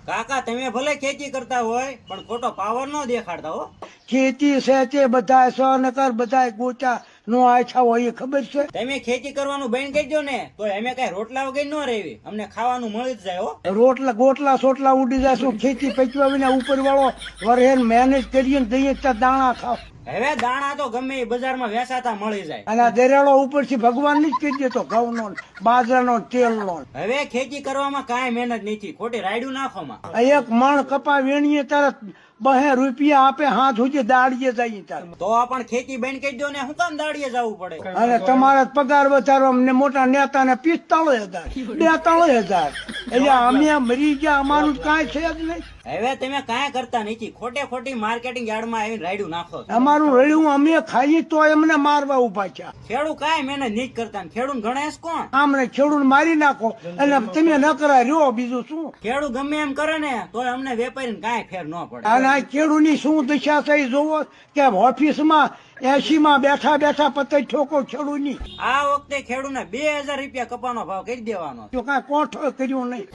કાકા તમે ભલે ખેતી કરતા હોય પણ ખોટો પાવર નો દેખાડતા હો. ખેતી સેચે બધા સો નકર બધા ગોચા નો આછા હોય એ ખબર છે. તમે ખેતી કરવાનું બંધ કરી દો ને તો અમે કઈ રોટલા વગર ન રહેવી, અમને ખાવાનું મળી જ જાય હો. રોટલા ગોટલા સોટલા ઉડી જાય શું ખેતી પચવા વિના ઉપર વાળો વરહેન મહેનત કરીએ ને દઈએ ત્યાં દાણા ખાવ. હવે દાણા તો ગમે એ બજારમાં વેચાતા મળી જાય. અને આ દરેડો ઉપરથી ભગવાન ની જ કહી દેતો ઘઉંનો ને બાજરાનો ને તેલનો ને. હવે ખેતી કરવામાં કાંઈ મહેનત નથી, ખોટી રાયડું નાખોમાં. આ એક મણ કપા વેણીએ ત્યારે 2 રૂપિયા આપે હાથ સુધી દાડીએ જાય ત્યારે. તો પણ ખેતી બંધ કરી દો ને શું કામ દાડીએ જવું પડે? અને તમારા પગાર વધારો અમને મોટા નેતા ને 45,000 42,000 એટલે અમે મરી ગયા, અમારું કાંઈ છે જ નહીં. હવે તમે કાંઈ કરતા નથી, ખોટે ખોટી માર્કેટિંગ યાર્ડમાં આવીને રાયડું નાખો છો. અમારું રડ્યું અમે ખાઈએ તો એમને મારવા ઉભા છે. ખેડૂત કાંઈ મહેનત નથી કરતા ને ખેડૂત ગણેશ કોણ? આમને ખેડૂત મારી નાખો એટલે તમે ન કરાય રહ્યો બીજું શું. ખેડૂત ગમે એમ કરે ને તો અમને વેપારીને કાંઈ ફેર ન પડે. અને આ ખેડૂતની શું દશા થઈ જોવો કે ઓફિસમાં 80 બેઠા બેઠા પતંગ ઠોકો ખેડૂતની. આ વખતે ખેડૂતને 2,000 રૂપિયા કપાનો ભાવ કરી દેવાનો. જો કાંઈ કોઠો કર્યું નહીં.